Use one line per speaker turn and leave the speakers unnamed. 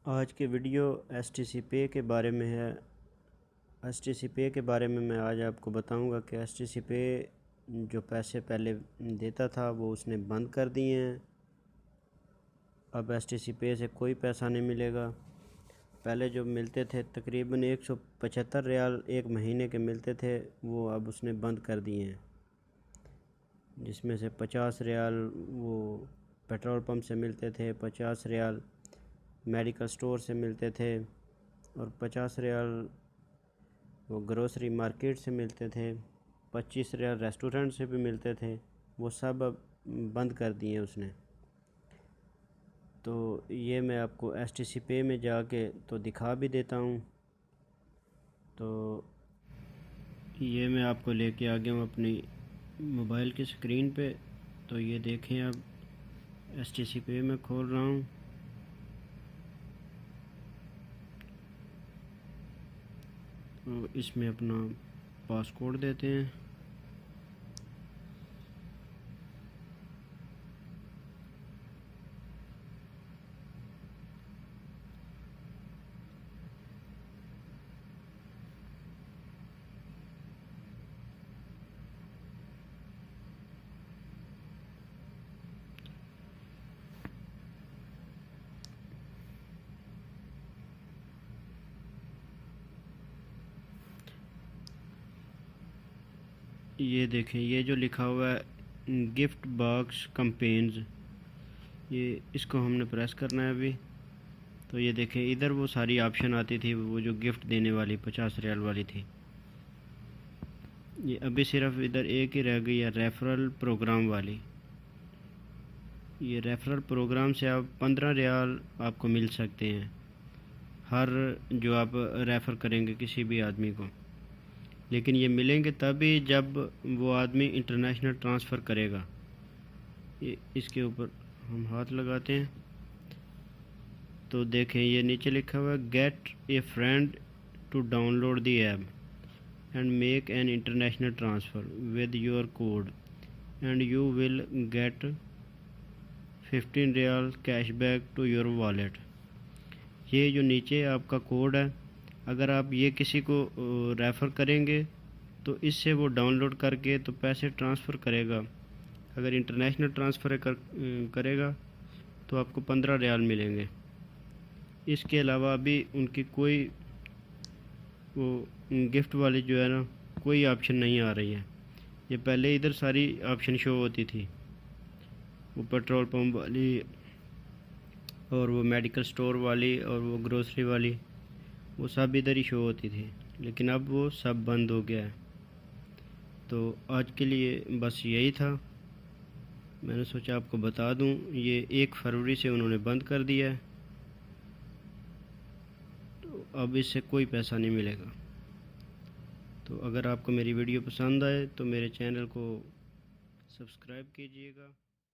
आज की video STC पे के बारे में है। एसटीसी पे के बारे में मैं आज आपको बताऊंगा कि एसटीसी पे जो पैसे पहले देता था वो उसने बंद कर दिए हैं। अब एसटीसी पे से कोई पैसा नहीं मिलेगा। पहले जो मिलते थे तकरीबन 175 रियाल एक महीने के मिलते थे, वो अब उसने बंद कर दिए हैं, जिसमें से 50 रियाल वो पेट्रोल पंप से मिलते थे, 50 रियाल मेडिकल स्टोर से मिलते थे और 50 रियाल वो ग्रोसरी मार्केट से मिलते थे, 25 रियाल रेस्टोरेंट से भी मिलते थे। वो सब अब बंद कर दिए उसने। तो ये मैं आपको एसटीसी पे में जाके तो दिखा भी देता हूँ। तो ये मैं आपको लेके आ गया हूँ अपनी मोबाइल की स्क्रीन पे। तो ये देखें, अब एसटीसी पे में खोल रहा हूँ। तो इसमें अपना पासकोड देते हैं। ये देखें, ये जो लिखा हुआ है गिफ्ट बॉक्स कैंपेन्स, ये इसको हमने प्रेस करना है अभी। तो ये देखें, इधर वो सारी ऑप्शन आती थी, वो जो गिफ्ट देने वाली 50 रियाल वाली थी। ये अभी सिर्फ इधर एक ही रह गई है, रेफरल प्रोग्राम वाली। ये रेफरल प्रोग्राम से आप 15 रियाल आपको मिल सकते हैं हर जो आप रेफ़र करेंगे किसी भी आदमी को। लेकिन ये मिलेंगे तभी जब वो आदमी इंटरनेशनल ट्रांसफ़र करेगा। ये इसके ऊपर हम हाथ लगाते हैं तो देखें, ये नीचे लिखा हुआ है get a friend to download the app and make an international transfer with your code and you will get 15 riyal cashback to your wallet. ये जो नीचे आपका कोड है, अगर आप ये किसी को रेफ़र करेंगे तो इससे वो डाउनलोड करके तो पैसे ट्रांसफ़र करेगा। अगर इंटरनेशनल ट्रांसफ़र करेगा तो आपको 15 रियाल मिलेंगे। इसके अलावा अभी उनकी कोई वो गिफ्ट वाली जो है ना, कोई ऑप्शन नहीं आ रही है। ये पहले इधर सारी ऑप्शन शो होती थी, वो पेट्रोल पंप वाली और वो मेडिकल स्टोर वाली और वो ग्रोसरी वाली, वो सब इधर ही शो होती थी। लेकिन अब वो सब बंद हो गया है। तो आज के लिए बस यही था, मैंने सोचा आपको बता दूं। ये 1 फरवरी से उन्होंने बंद कर दिया है, तो अब इससे कोई पैसा नहीं मिलेगा। तो अगर आपको मेरी वीडियो पसंद आए तो मेरे चैनल को सब्सक्राइब कीजिएगा।